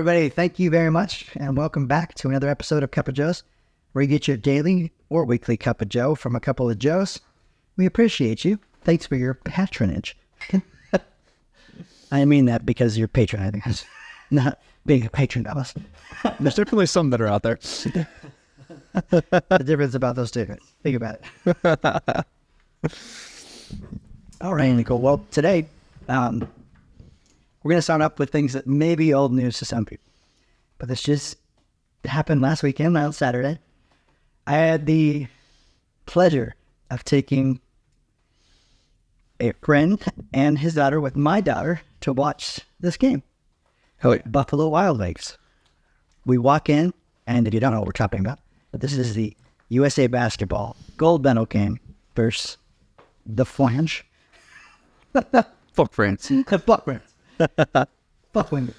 everybody. Thank you very much, and welcome back to another episode of Cup of Joe's, where you get your daily or weekly Cup of Joe from a couple of Joes. We appreciate you. Thanks for your patronage. I mean that because you're patronizing us, not being a patron of us. There's definitely some that are out there. The difference about those two. Think about it. All right, Nicole. Well, today, we're going to start up with things that may be old news to some people. But this just happened last weekend, on Saturday. I had the pleasure of taking a friend and his daughter with my daughter to watch this game. Hell yeah. Buffalo Wild Wings. We walk in, and if you don't know what we're talking about, but this is the USA Basketball gold medal game versus the Flange. Fuck France. Fuck France. Fuck women.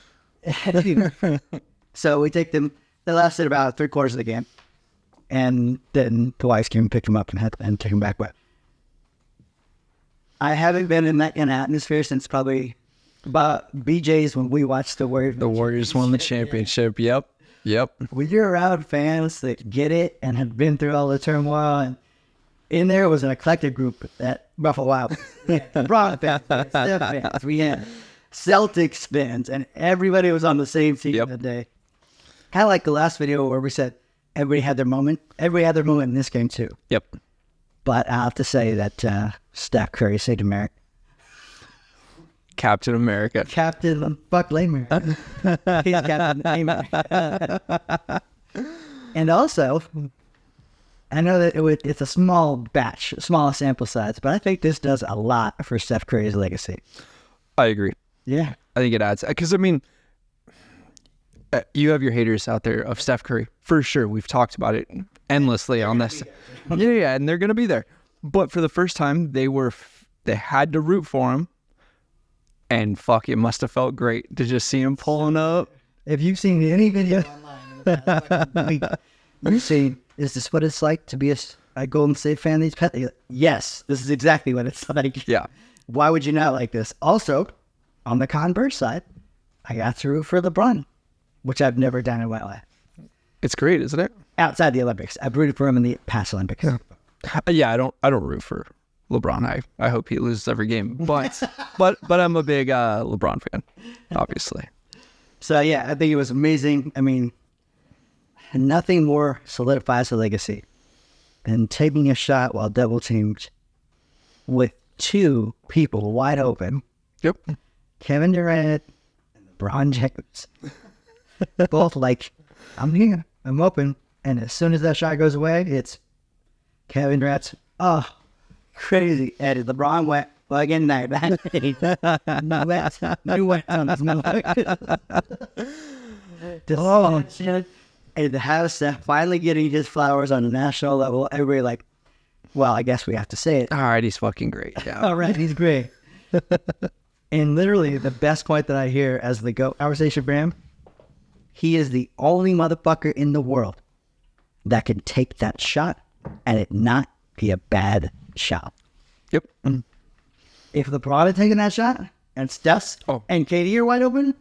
So we take them. They lasted about 3/4 of the game, and then the wives came and picked them up and took them back. But I haven't been in that kind of atmosphere since probably about BJ's when we watched the Warriors. The Warriors won the championship. Yep. When you're around fans that get it and have been through all the turmoil, and in there was an eclectic group that Buffalo Wild LeBron fans, Steph fans, we had Celtics fans, and everybody was on the same team that day. Kind of like the last video where we said everybody had their moment. Everybody had their moment in this game too. Yep. But I have to say that Steph Curry saved America. Captain America. Captain Buck Lamer. He's Captain Lamer. And also, I know that it's a small batch, small sample size, but I think this does a lot for Steph Curry's legacy. I agree. Yeah. I think it adds. Because, I mean, you have your haters out there of Steph Curry. For sure. We've talked about it endlessly on this. Yeah, and they're going to be there. But for the first time, they had to root for him. And fuck, it must have felt great to just see him pulling up. If you've seen any video online in the past week, you've seen, is this what it's like to be a Golden State fan? These pets? Yes, this is exactly what it's like. Yeah. Why would you not like this? Also, on the converse side, I got to root for LeBron, which I've never done in my life. It's great, isn't it? Outside the Olympics. I've rooted for him in the past Olympics. Yeah, I don't root for LeBron. I hope he loses every game. But I'm a big LeBron fan, obviously. So yeah, I think it was amazing. I mean, nothing more solidifies a legacy than taking a shot while double teamed with two people wide open. Yep. Kevin Durant and LeBron James. Both like, I'm here, I'm open. And as soon as that shot goes away, it's Kevin Durant's, crazy. And LeBron went, well, again, night. And to have Steph finally getting his flowers on a national level, everybody like, well, I guess we have to say it. All right, he's fucking great. Yeah. All right, he's great. And literally, the best point that I hear as the GOAT conversation for him, he is the only motherfucker in the world that can take that shot and it not be a bad shot. Yep. If LeBron had taken that shot and Steph's and KD are wide open,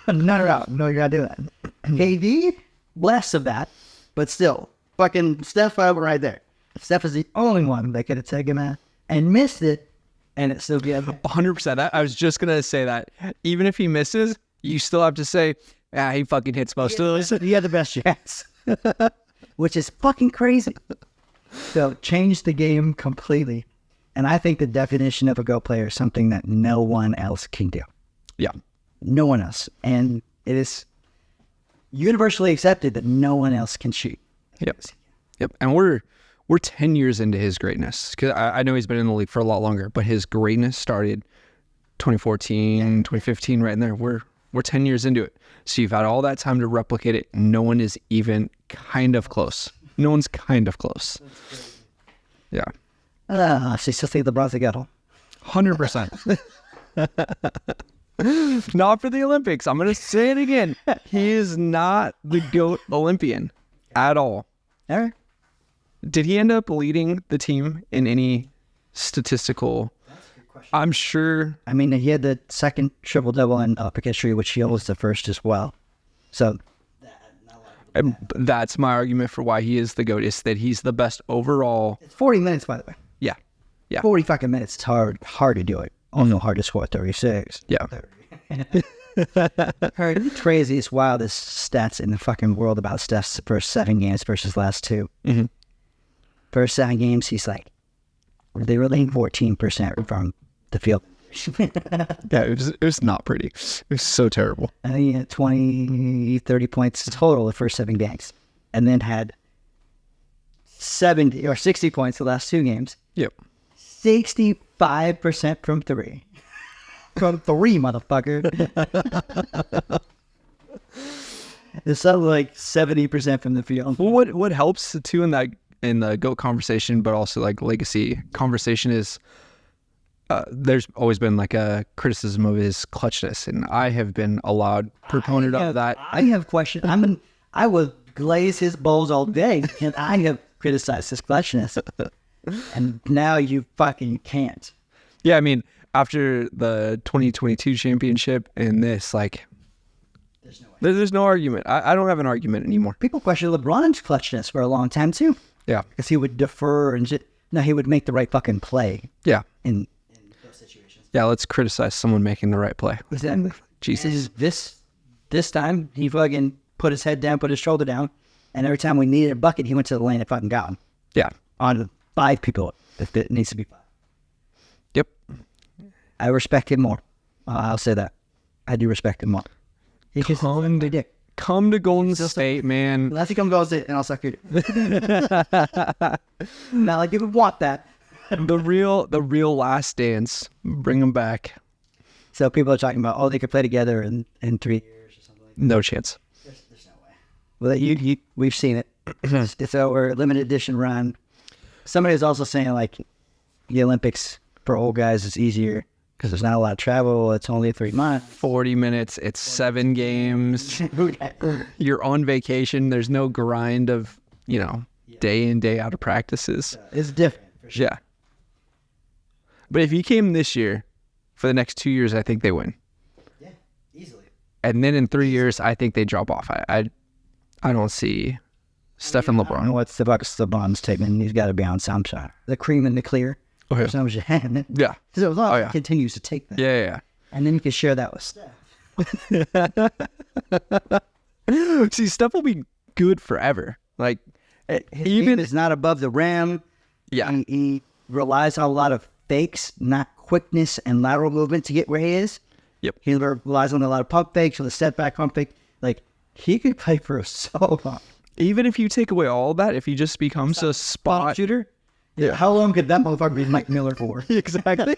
none are out. No, you're not doing that. KD, less of that, but still, fucking Steph right there. Steph is the only one that could have taken that and missed it, and it still be 100%. I was just gonna say that even if he misses, you still have to say, he fucking hits most of those. He had the best chance, which is fucking crazy. So changed the game completely, and I think the definition of a GOAT player is something that no one else can do. Yeah, no one else, and it is universally accepted that no one else can shoot. Yep. And we're 10 years into his greatness, because I know he's been in the league for a lot longer, but his greatness started 2014, 2015, right in there. We're 10 years into it. So you've had all that time to replicate it. No one is even kind of close. No one's kind of close. Yeah. So you still think LeBron's a GOAT? 100%. Not for the Olympics. I'm going to say it again. He is not the GOAT Olympian at all. All right. Did he end up leading the team in any statistical? That's a good question. I'm sure. I mean, he had the second triple-double in Olympic history, which he holds the first as well. So And that's my argument for why he is the GOAT, is that he's the best overall. it's 40 minutes, by the way. Yeah. Yeah. 40 fucking minutes. It's hard to do it. Also hard to score 36. Yeah. Heard the craziest, wildest stats in the fucking world about Steph's first 7 games versus last 2. Mm-hmm. First 7 games, he's like, they were laying 14% from the field. Yeah, it was not pretty. It was so terrible. And he had 20, 30 points total the first 7 games. And then had 70 or 60 points the last 2 games. Yep. 65% from 3. From 3, motherfucker. It's something like 70% from the field. Well, what helps too in the GOAT conversation, but also like legacy conversation, is there's always been like a criticism of his clutchness, and I have been a loud proponent of that. I have questions. I would glaze his bowls all day, and I have criticized his clutchness. And now you fucking can't. Yeah, I mean, after the 2022 championship and this, like, There's no way. there's no argument. I don't have an argument anymore. People questioned LeBron's clutchness for a long time too, Yeah. because he would defer and no, he would make the right fucking play Yeah. in those situations. Yeah, let's criticize someone making the right play. Exactly. Jesus. This time he fucking put his head down, put his shoulder down, and every time we needed a bucket, he went to the lane and fucking got him. Yeah. On 5 people, if it needs to be 5. Yep. I respect him more. I'll say that. I do respect him more. He can suck my dick. Come to Golden State, man. Unless he comes Golden State, and I'll suck your dick. Not like you would want that. The real last dance. Bring them back. So people are talking about, oh, they could play together in 3 years or something like that. No chance. There's no way. Well, we've seen it. It's our limited edition run. Somebody was also saying, like, the Olympics for old guys is easier because there's not a lot of travel. It's only 3 months. 40 minutes. It's 7 games. You're on vacation. There's no grind of, day in, day out of practices. It's different, for sure. Yeah. But if he came this year, for the next 2 years, I think they win. Yeah, easily. And then in 3 years, I think they drop off. I don't see Steph and I don't know LeBron. what's LeBron's statement. He's got to be on some shot. The cream in the clear. Oh, yeah. Some shit. Yeah. So as long as yeah. he continues to take that. Yeah. And then you can share that with Steph. See, Steph will be good forever. Like, His even game is not above the rim. Yeah. He relies on a lot of fakes, not quickness and lateral movement to get where he is. Yep. He relies on a lot of pump fakes with a step back pump fake. Like, he could play for so long. Even if you take away all that, if he just becomes a spot Shooter? Yeah. How long could that motherfucker be Mike Miller for? Exactly.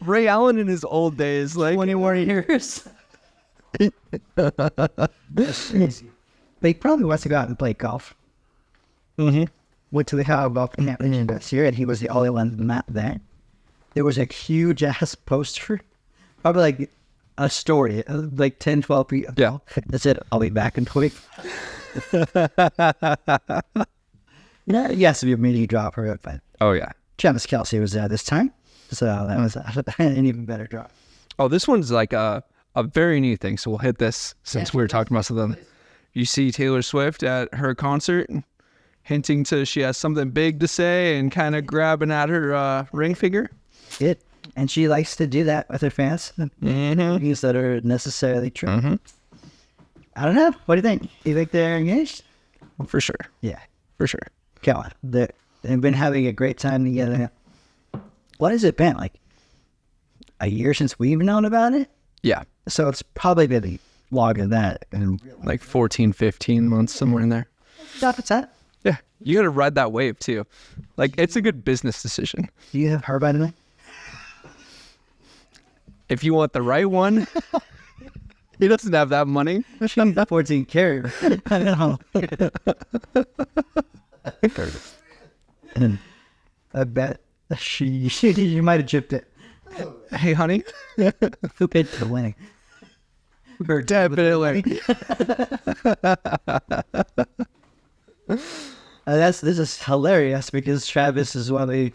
Ray Allen in his old days, like 21 years. That's crazy. But he probably wants to go out and play golf. Mm-hmm. Went to the Ohio Golf Championship this year, and he was the only one on the map there. There was a huge ass poster, probably like a story, like 10, 12 feet. Yeah. That's it. I'll be back in 20. Yeah, yes, to be a media drop for it, but Oh yeah. Travis Kelce was there this time, so that was an even better drop. Oh, this one's like a very new thing. So we'll hit this since we were talking about something. You see Taylor Swift at her concert, hinting she has something big to say and kind of grabbing at her ring finger. It, and she likes to do that with her fans. Mm-hmm. Things that are necessarily true. Mm-hmm. I don't know. What do you think? You think they're engaged? For sure. Yeah. For sure. Come on. They've been having a great time together. What has it been? Like a year since we've known about it? Yeah. So it's probably been longer than that. And Like 14, 15 months, somewhere in there. stop at that. Yeah. You got to ride that wave too. Like, it's a good business decision. Do you have her by the way? If you want the right one, he doesn't have that money. She's 14 carrier. I know. And I bet she might have chipped it. Hey, honey. Who paid for the winning? Definitely. This is hilarious because Travis is one of the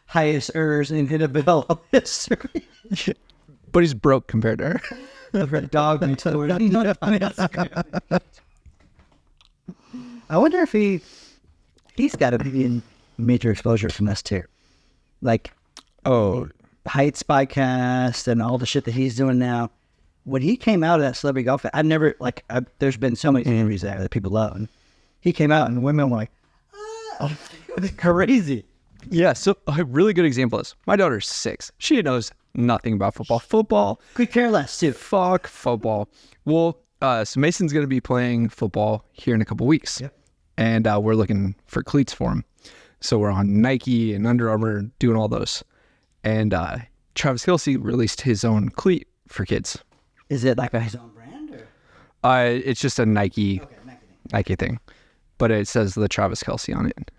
highest earners in NFL history. But he's broke compared to her. For a dog next door. I wonder if he's got to be in major exposure from this too. Like, Oh, Heights podcast and all the shit that he's doing now. When he came out of that celebrity golf, there's been so many interviews there that people love. And he came out and women were like, oh, it's crazy. yeah. So a really good example is my daughter's 6. She knows nothing about football. Football, Could care less too. fuck football. Well, so Mason's going to be playing football here in a couple weeks. Yep. And we're looking for cleats for him. So we're on Nike and Under Armour doing all those. And Travis Kelce released his own cleat for kids. Is it like his own brand or? It's just a Nike Okay, Nike thing, but it says the Travis Kelce on it.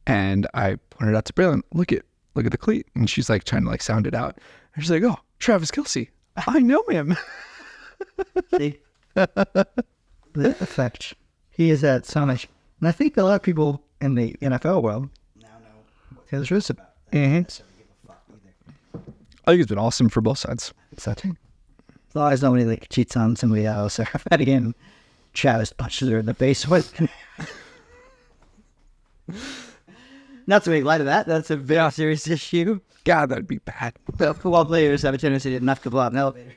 And I pointed out to Braylon, look at the cleat, and she's like trying to like sound it out. And she's like, oh, Travis Kelce, I know him. See? The effect. He is at so much. And I think a lot of people in the NFL world now know what Taylor Swift's about. Mm-hmm. So give a fuck either. I think it's been awesome for both sides. So too. As long as nobody like cheats on somebody else, or that again, Travis punches her in the face with. Not to make light of that. That's a very serious issue. God, that'd be bad. Football players have a tendency to not to blow up an elevator.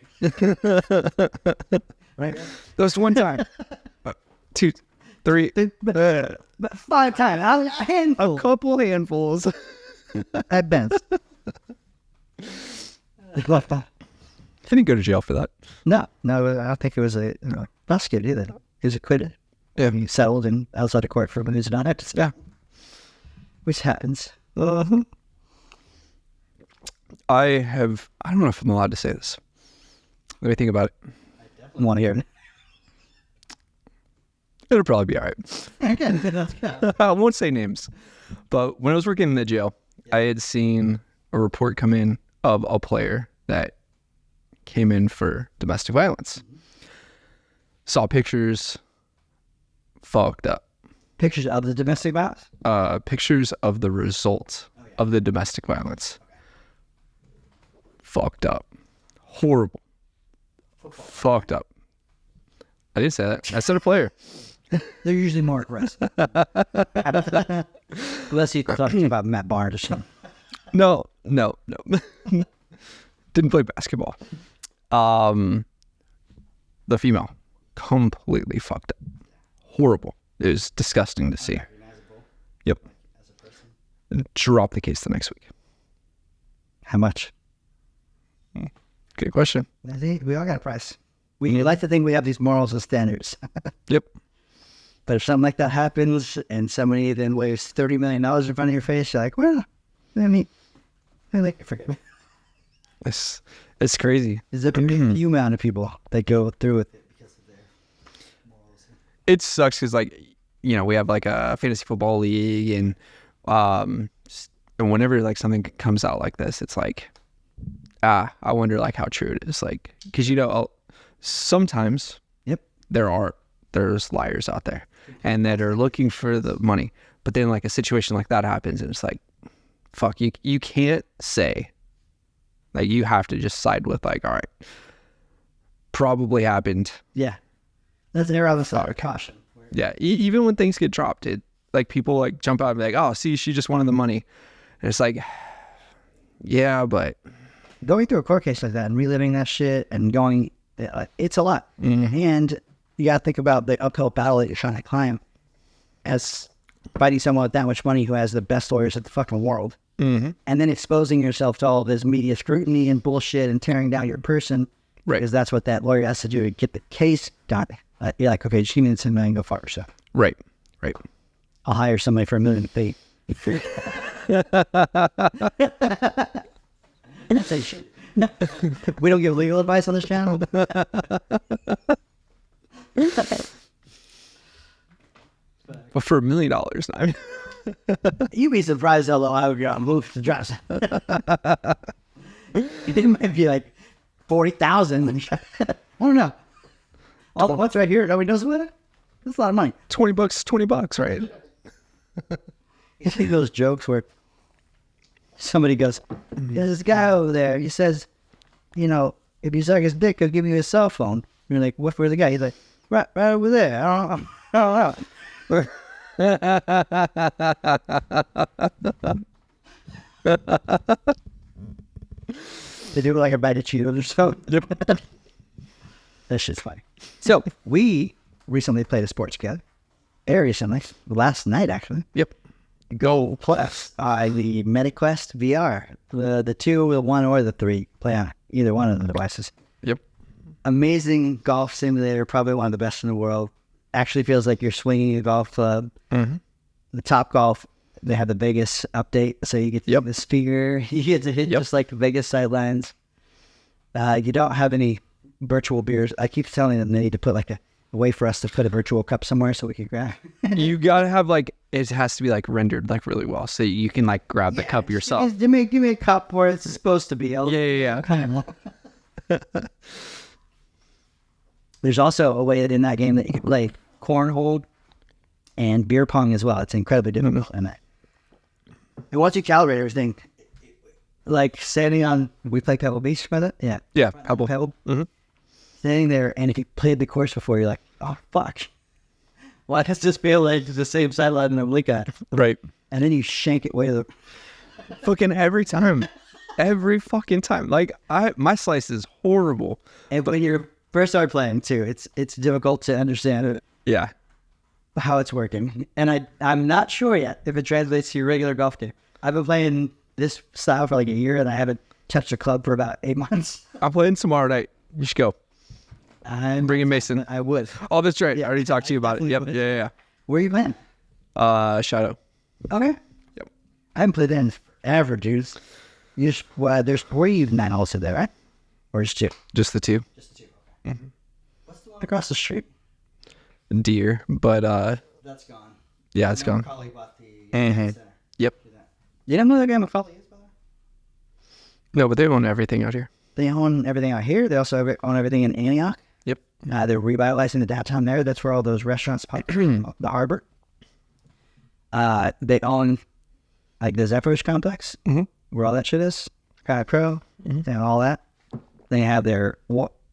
Right? That was one time. 2, 3, But 5 times. A handful. a couple handfuls. At best. Didn't go to jail for that. No, I don't think it was a prosecuted either. He was acquitted. Yeah. He settled in outside of court for him who's not active. Yeah. Which happens. I don't know if I'm allowed to say this. Let me think about it. I want to hear it. It'll probably be all right. Okay, let's go. I won't say names. But when I was working in the jail, I had seen a report come in of a player that came in for domestic violence. Saw pictures, fucked up. Pictures of the domestic violence? Pictures of the results of the domestic violence. Fucked up. Horrible. Fucked up. I didn't say that. I said a player. They're usually more aggressive. Unless you're talking about Matt Barnes or something. No. Didn't play basketball. The female, completely fucked up. Horrible. It was disgusting to see. Yep. Drop the case the next week. How much? Good question. We all got a price. We like to think we have these morals and standards. Yep. But if something like that happens and somebody then waves $30 million in front of your face, you're like, well, forget me. It's crazy. There's a few amount of people that go through with it because of their morals. It sucks because, like, you know, we have like a fantasy football league, and whenever like something comes out like this, it's like, I wonder like how true it is. Like, because, you know, sometimes there's liars out there and that are looking for the money, but then like a situation like that happens and it's like, fuck, you can't say, like, you have to just side with like, all right, probably happened. Yeah. That's an error on the side of caution. Yeah, even when things get dropped, it like people like jump out and be like, oh, see, she just wanted the money. And it's like, yeah, but Going through a court case like that and reliving that shit and going, it's a lot. And you got to think about the uphill battle that you're trying to climb as fighting someone with that much money who has the best lawyers in the fucking world. And then exposing yourself to all this media scrutiny and bullshit and tearing down your person. Right. Because that's what that lawyer has to do to get the case done. You're like, okay, she needs $10 million, go fuck herself. Right. I'll hire somebody for $1 million fee. Say shit. No. We don't give legal advice on this channel. But for $1 million, I mean, You'd be surprised how low I would move to dress. It might be like 40,000. I don't know. All the what's right here, nobody knows what it is. That's a lot of money. $20, right? You see those jokes where somebody goes, there's this guy over there. He says, you know, if you suck his dick, he'll give you his cell phone. You're like, where's the guy? He's like, right over there. I don't know. They do it like a bag of Cheetos or something. That shit's funny. So we recently played a sport together. Very recently, last night actually. Yep. Go Plus, the MetaQuest VR. The 2, the 1, or the 3. Play on either one of the devices. Yep. Amazing golf simulator, probably one of the best in the world. Actually feels like you're swinging a golf club. Mm-hmm. The Top Golf, they have the Vegas update, so you get to the sphere. You get to hit just like the Vegas sidelines. You don't have any virtual beers. I keep telling them they need to put like a way for us to put a virtual cup somewhere so we can grab. You gotta have like, it has to be like rendered like really well, so you can like grab the cup yourself. Give me a cup where it's supposed to be. Yeah. There's also a way in that game that you can play cornhole and beer pong as well. It's incredibly difficult in that. And once you calibrate everything, like standing on, we play Pebble Beach, by that? Yeah. Yeah, Pebble. Mm-hmm. Standing there, and if you played the course before, you're like, oh, fuck. Why does this feel like the same sideline that I'm looking at? Right. And then you shank it way to the... Fucking every time. Every fucking time. Like, my slice is horrible. And when you're first start playing, too, it's difficult to understand Yeah. how it's working. And I'm not sure yet if it translates to your regular golf game. I've been playing this style for like a year, and I haven't touched a club for about 8 months. I'm playing tomorrow night. You should go. I'm bringing Mason. I would. Oh, that's right. Yeah, I already talked to you about it. Yep. would. Yeah. Where are you playing? Shadow. Okay. Yep. I haven't played in forever, dude. There's 3 now also there, right? Or just 2? Just the 2. Just 2. Okay. Mm-hmm. What's the one across the street? Deer, but That's gone. yeah, it's gone. Macaulay bought the center. Yep. You don't know that guy Macaulay is, by the way? No, but they own everything out here. They own everything out here. They also own everything in Antioch. Yep. They're revitalizing the downtown there. That's where all those restaurants pop. The harbor. They own like the Zephyrs complex, where all that shit is. Sky Pro, they own all that. They have their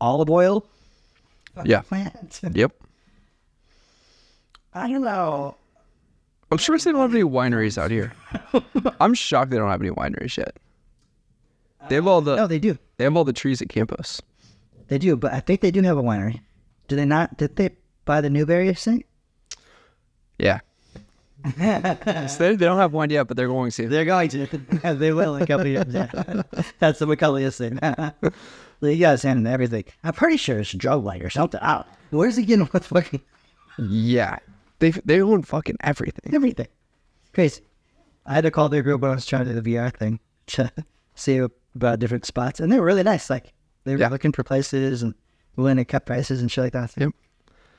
olive oil. Yeah. Plant. Yep. I don't know. I'm sure they don't have any wineries out here. I'm shocked they don't have any wineries yet. They have all the No, they do. They have all the trees at campus. They do, but I think they do have a winery. Do they not? Did they buy the Newberry thing? Yeah. So they don't have wine yet, but they're going to. They're going to. They will in a couple of years. Yeah. That's the Macaulay thing. You guys handle everything. I'm pretty sure it's drug light or something. Where's he getting with fucking Yeah. They own fucking everything. everything? Crazy. I had to call their group when I was trying to do the VR thing to see about different spots, and they were really nice. Like they were looking for places and willing to cut prices and shit like that. Yep.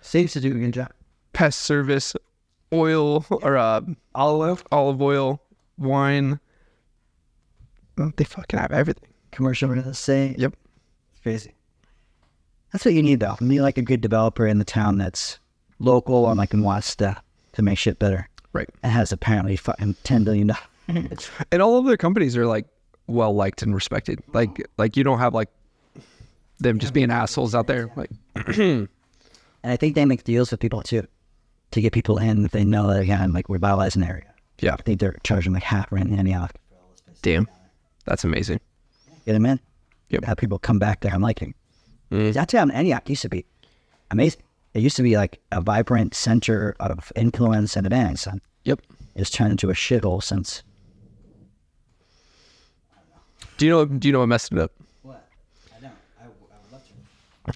Seems to do a good job. Pest service, oil or olive oil, wine. They fucking have everything. Commercial real estate. Yep. It's crazy. That's what you need, though. You need like a good developer in the town that's local and like wants to make shit better. Right. And has apparently fucking $10 billion. And all of their companies are like well liked and respected. Like you don't have like them just being assholes out there. Like And I think they make deals with people too, to get people in if they know that again, like we're revitalizing the area. yeah. I think they're charging like half rent in Antioch. Damn. That's amazing. Get them in. Yep. Have people come back there. I'm liking. That town Antioch used to be amazing. It used to be like a vibrant center of influence and events. And Yep. it's turned into a shithole since. Do you know what messed it up? What? I don't. I would love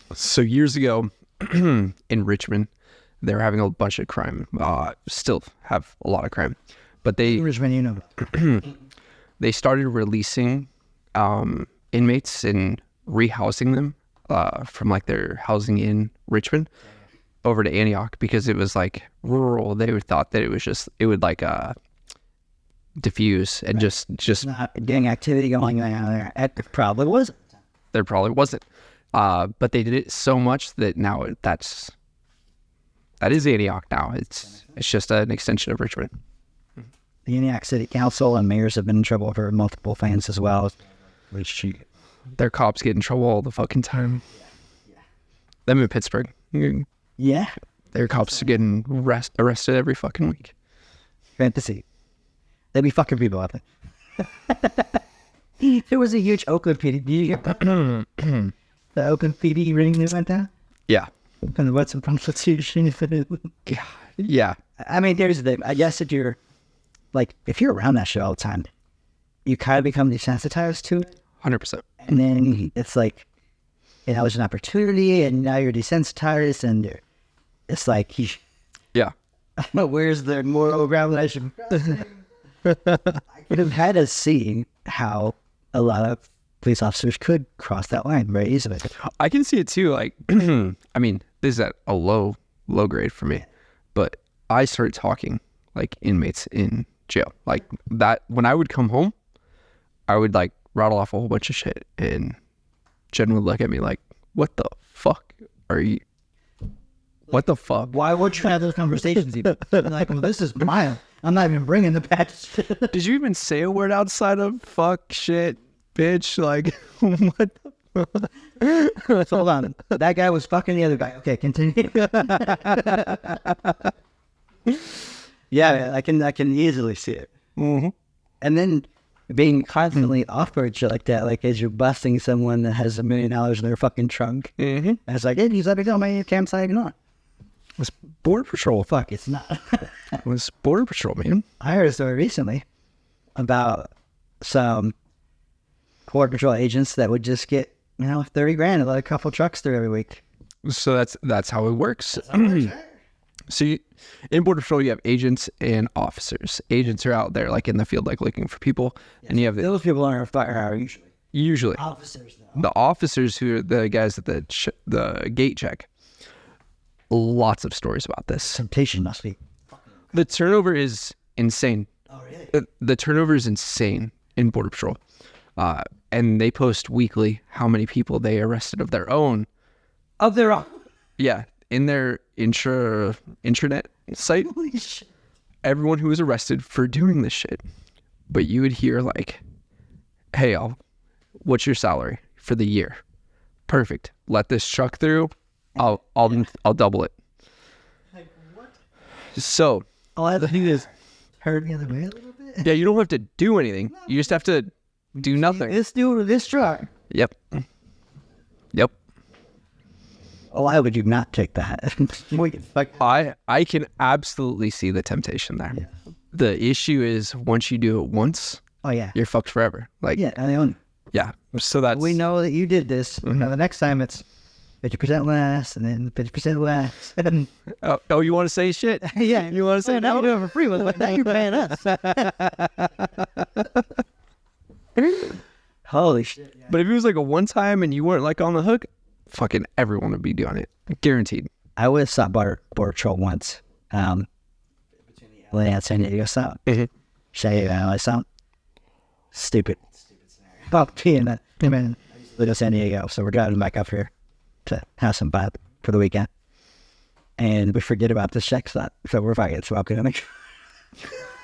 to. So years ago in Richmond, they were having a bunch of crime. Still have a lot of crime. But Richmond, you know. they started releasing inmates and rehousing them from like their housing in Richmond over to Antioch because it was like rural. They thought that it would like diffuse and just Not gang activity going on there. It probably wasn't. there probably wasn't. But they did it so much that now that is Antioch now. It's just an extension of Richmond. The Antioch City Council and mayors have been in trouble for multiple things as well. their cops get in trouble all the fucking time. Them in Pittsburgh, Yeah. their cops are getting arrested every fucking week. Fantasy. They'd be fucking people out there. There was a huge Oakland PD. Did you hear about the Oakland PD ring that went down? Yeah. And what's in Constitution? Yeah. I mean, here's the thing. I guess if you're around that shit all the time, you kind of become desensitized to it. 100%. And then it's like, it was an opportunity, and now you're desensitized, and it's like, Yeah. where's the moral ground that I should I could have had us see how a lot of police officers could cross that line very easily. I can see it too. Like, I mean, this is at a low grade for me, but I started talking like inmates in jail. Like that, when I would come home, I would like rattle off a whole bunch of shit, and Jen would look at me like, what the fuck are you? What the fuck? Why would you have those conversations even? Like, well, this is mild. I'm not even bringing the patch. Did you even say a word outside of fuck, shit, bitch? Like, what the So hold on. That guy was fucking the other guy. Okay, continue. Yeah, I can easily see it. Mm-hmm. And then being constantly offered shit like that, like as you're busting someone that has $1 million in their fucking trunk. Mm-hmm. And it's like, hey, he's let me go, man. Campsite, not. It was Border Patrol. Fuck, it's not. It was Border Patrol, man. I heard a story recently about some Border Patrol agents that would just get, $30,000 and let a couple trucks through every week. So that's how it works. So in Border Patrol, you have agents and officers. Agents are out there like in the field, like looking for people, and you have Those people aren't a fire usually officers, though. the officers who are the guys at the gate check. Lots of stories about this. Temptation must be. The turnover is insane. Oh, really? The turnover is insane in Border Patrol, and they post weekly how many people they arrested of their own. Of their own. Yeah, in their intranet site. Holy shit. Everyone who was arrested for doing this shit. But you would hear like, hey, what's your salary for the year? Perfect. Let this truck through. I'll double it. Like, what? So All I have to do is turn the other way a little bit. yeah, you don't have to do anything. You just have to do nothing. This dude with this truck. Yep. Oh, why would you not take that? We can fuck. I can absolutely see the temptation there. Yeah. The issue is once you do it once, Oh, yeah. you're fucked forever. Like Yeah, I own. yeah. So that's We know that you did this. Now, the next time it's 50% less, and then 50% less. And oh, you want to say shit? yeah, You want to say now no? you're doing it for free with it. Now you're paying us. Holy shit. Yeah. But if it was like a one time and you weren't like on the hook, fucking everyone would be doing it. Guaranteed. I would have stopped Border Patrol once. Between the LA and San Diego stop. Say LA stop. Stupid scenario. About being that. I mean, I used to live in San Diego, so we're driving back up here to have some vibe for the weekend. And we forget about the check stop. So we're fucking smoking. We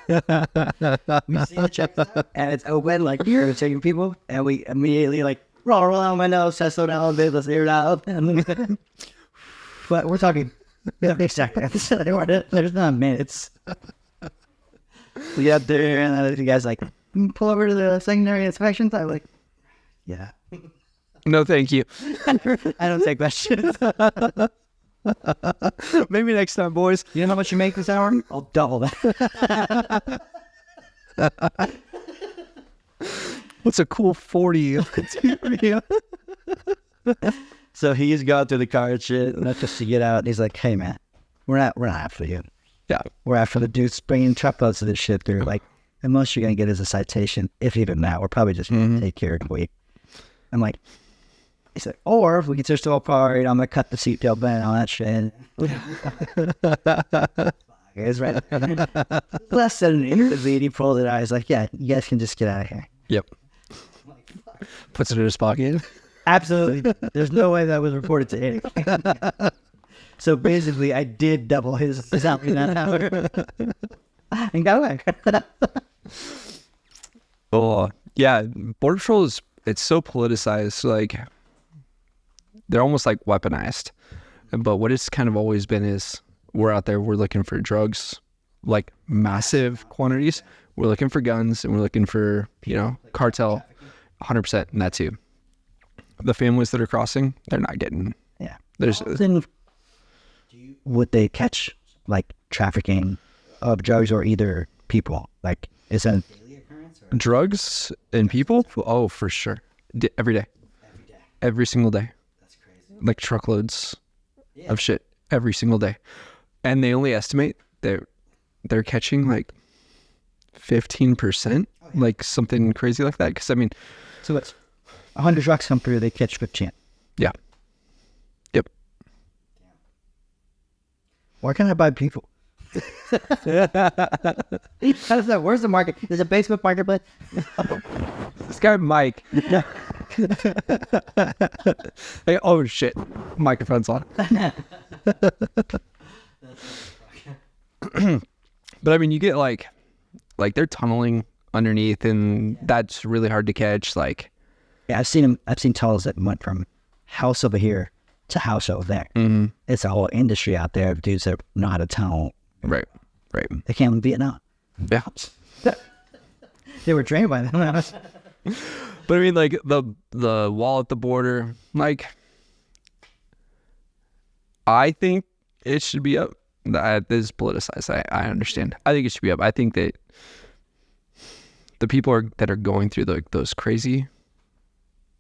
see the check stop, and it's open, like, you're taking people, and we immediately, like, roll out my nose, slow down a bit, let's hear it out. But we're talking, exactly. There's not minutes. We get there, and the guy's like, pull over to the secondary inspection. I'm like, yeah. No, thank you. I don't take questions. Maybe next time, boys. You know how much you make this hour? I'll double that. What's a cool 40? So he's going through the car and shit, and that's just to get out. And he's like, hey, man, we're not after you. Yeah. We're after the dudes bringing truckloads of this shit through. Like, the most you're going to get is a citation, if even that. We're probably just going to take care of it. I'm like, he said, or if we get this all apart, I'm going to cut the seatbelt band and all that shit. It's right. Less than an interview, he pulled it out. He's like, yeah, you guys can just get out of here. Yep. Puts it in his pocket. Absolutely. There's no way that was reported to anyone. So basically, I did double his salary that hour. And got away. Oh, yeah. Border Patrol is it's so politicized. Like they're almost like weaponized. But what it's kind of always been is we're out there, we're looking for drugs, like massive quantities. We're looking for guns, and we're looking for, cartel, 100%, and that too. The families that are crossing, they're not getting. Yeah. There's would they catch like trafficking of drugs or either people? Like, is that a daily occurrence? Or? Drugs and people? Oh, for sure. Every day. Every day. Every single day. That's crazy. Like truckloads of shit every single day. And they only estimate that they're catching like 15%, like something crazy like that. Because, I mean... So it's 100 trucks come through, they catch 15. Yeah. Yep. Where can I buy people? How does that? Where's the market? Is it Facebook Marketplace? This guy, Mike. Hey, oh, shit. Microphone's on. But, I mean, you get like they're tunneling underneath, and that's really hard to catch. Like, yeah, I've seen tunnels that went from house over here to house over there. mm-hmm. It's a whole industry out there of dudes that know how to tunnel. Right. They came in Vietnam. Yeah. They were trained by them. But I mean, like the wall at the border, like I think it should be up. This is politicized. I understand. I think it should be up. I think that the people that are going through those crazy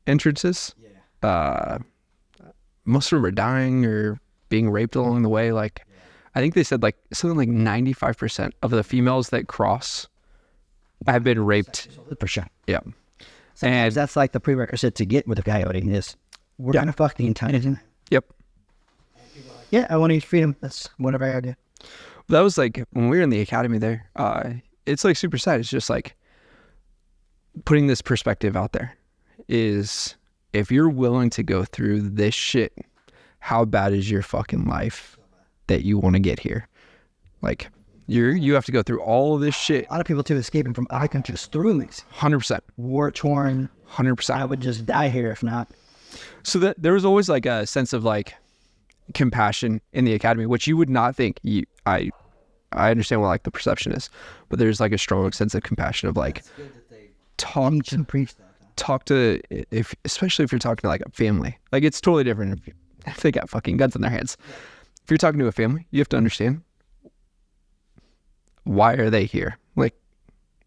entrances, most of them are dying or being raped along the way. Like, I think they said like something like 95% of the females that cross have been raped. For sure. Yeah. And that's like the prerequisite to get with a coyote is we're gonna fuck the entire time. Yep. Yeah, I want to eat freedom. That's whatever I do. That was like when we were in the academy there. It's like super sad. It's just like putting this perspective out there is if you're willing to go through this shit, how bad is your fucking life that you want to get here? Like you have to go through all of this shit. A lot of people too escaping from other countries through these 100%. war torn. 100%. I would just die here if not. So that there was always like a sense of like compassion in the academy, which you would not think. I understand what like the perception is, but there's like a strong sense of compassion of like talk to especially if you're talking to like a family. Like it's totally different if they got fucking guns in their hands. If you're talking to a family, you have to understand why are they here? Like,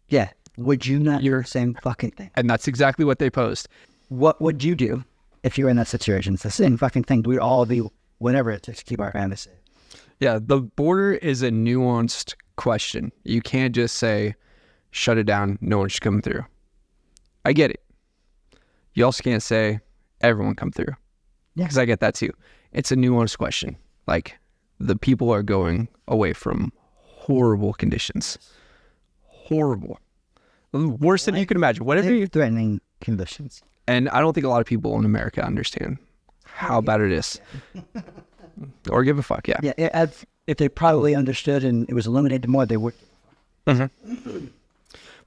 yeah, would you not do the same fucking thing? And that's exactly what they posed. What would you do if you were in that situation? It's the same fucking thing. We'd all do whatever it takes to keep our families safe. Yeah, the border is a nuanced question. You can't just say, shut it down, no one should come through. I get it. You also can't say, everyone come through. Yeah. Because I get that too. It's a nuanced question. Like, the people are going away from horrible conditions. Horrible. Worse than you can imagine. Whatever you threatening conditions. And I don't think a lot of people in America understand how bad it is. Or give a fuck, yeah. Yeah, if they probably understood and it was eliminated more, they would. Mm-hmm.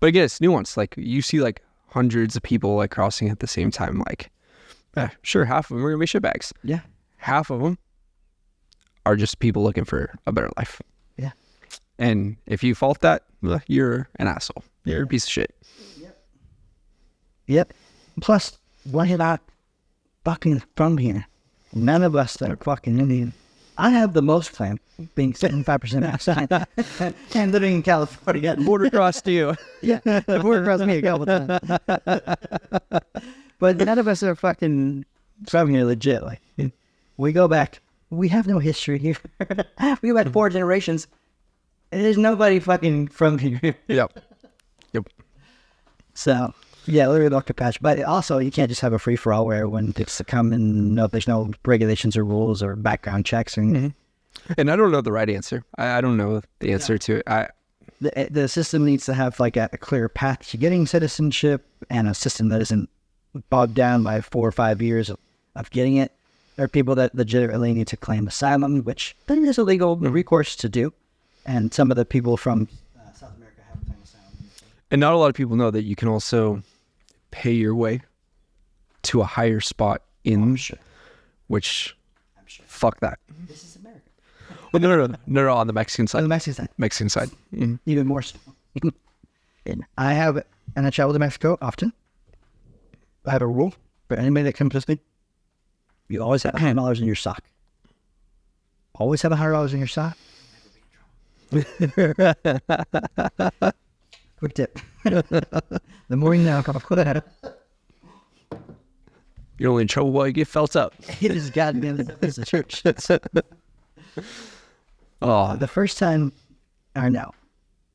But again, it's nuanced. Like, you see, like, hundreds of people, like, crossing at the same time. Like, sure, half of them are going to be shitbags. Yeah. Half of them are just people looking for a better life. Yeah. And if you fault that, you're an asshole. You're a piece of shit. Yep. Plus, why are not fucking from here? None of us that are fucking Indian. I have the most claim, being 75% outside and living in California. Border crossed you. Yeah, the border crossed me a couple times. But none of us are fucking from here legit. Like, we go back. We have no history here. We go back 4 generations. And there's nobody fucking from here. Yep. So, yeah, literally no compassion. But also, you can't just have a free-for-all where everyone gets to come and there's no regulations or rules or background checks. And I don't know the right answer. I don't know the answer to it. The system needs to have like a clear path to getting citizenship and a system that isn't bogged down by 4 or 5 years of getting it. There are people that legitimately need to claim asylum, which there is a legal recourse to do. And some of the people from South America have claimed asylum. And not a lot of people know that you can also pay your way to a higher spot in, which, fuck that. This is America. Well, no, on the Mexican On side. the Mexican side, Mexican side. Mhm. even more so. And I travel to Mexico often. I have a rule for anybody that comes with me. You always have $100 in your sock. Always have $100 in your sock. Quick tip. The more you know. You're only in trouble while you get felt up. It is goddamn it's a church. Oh, The first time, or no,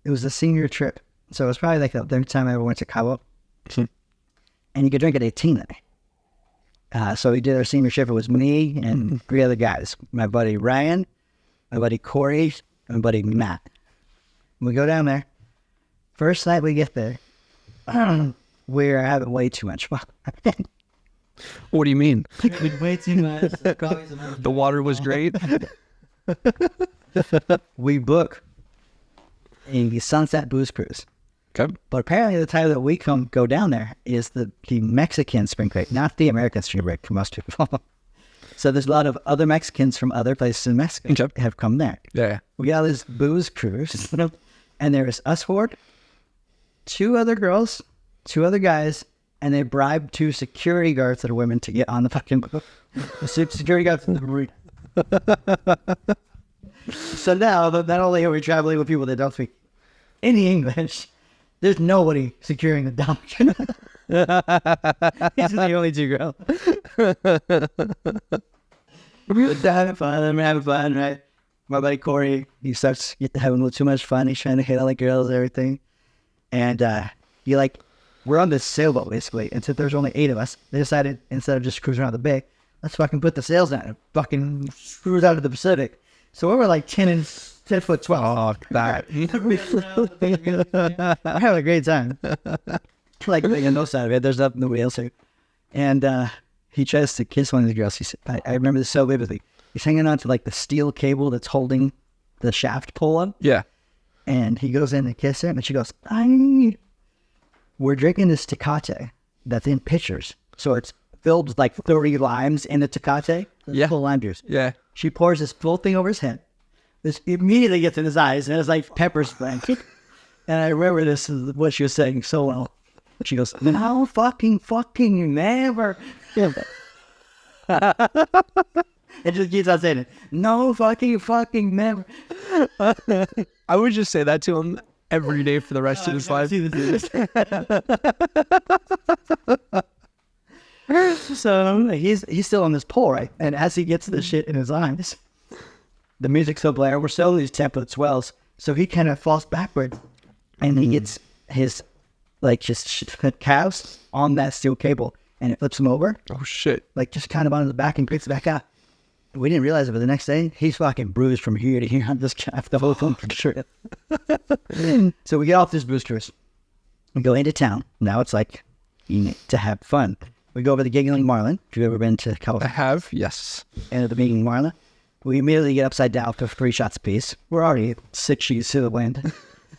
it was a senior trip. So it was probably like the third time I ever went to Cabo. And you could drink at 18 there. So we did our senior trip. It was me and three other guys. My buddy Ryan, my buddy Corey, and my buddy Matt. We go down there. First night we get there, we're having way too much fun. what do you mean? Way too much. The water was great. We book a sunset booze cruise. Okay. But apparently the time that we go down there is the Mexican spring break, not the American spring break for most people. So there's a lot of other Mexicans from other places in Mexico Okay. have come there. Yeah. We got this booze cruise, and there was us four, two other girls, two other guys, and they bribed two security guards that are women to get on the fucking boat. The security guards in the marina. So now, not only are we traveling with people that don't speak any English, there's nobody securing the dock. These are the only two girls. But they're having fun. I'm having fun, right? My buddy Corey, he starts having a little too much fun. He's trying to hit all the girls and everything. And we're on this sailboat basically. And since there's only 8 of us, they decided instead of just cruising around the bay, let's fucking put the sails down and fucking cruise out of the Pacific. So we were like 10 foot 12. Oh, that. I'm having a great time. Like on no side of it, there's nobody else here. And he tries to kiss one of the girls. He said, I remember this so vividly. He's hanging on to like the steel cable that's holding the shaft pull up. Yeah. And he goes in to kiss her, and she goes, we're drinking this Tecate that's in pitchers. So it's filled with like 30 limes in the Tecate. Yeah. Full lime juice. Yeah. She pours this full thing over his head. This immediately gets in his eyes, and it's like pepper spray. And I remember this is what she was saying so well. She goes, no fucking never. It just keeps on saying it. No fucking never. I would just say that to him every day for the rest of his life. So he's still on this pole, right? And as he gets the shit in his eyes, the music's so blaring. We're still in these 10 foot swells. So he kind of falls backward, and he gets his just calves on that steel cable, and it flips him over, Oh, shit. like just kind of on his back, and picks it back up. We didn't realize it, but the next day he's fucking bruised from here to here on this calf the whole time for sure. So we get off this booze cruise. We go into town. Now it's like you need to have fun. We go over the Giggling Marlin. If you've ever been to I California, have, yes. and at the Giggling Marlin, we immediately get upside down for 3 shots apiece. We're already 6 sheets to the wind.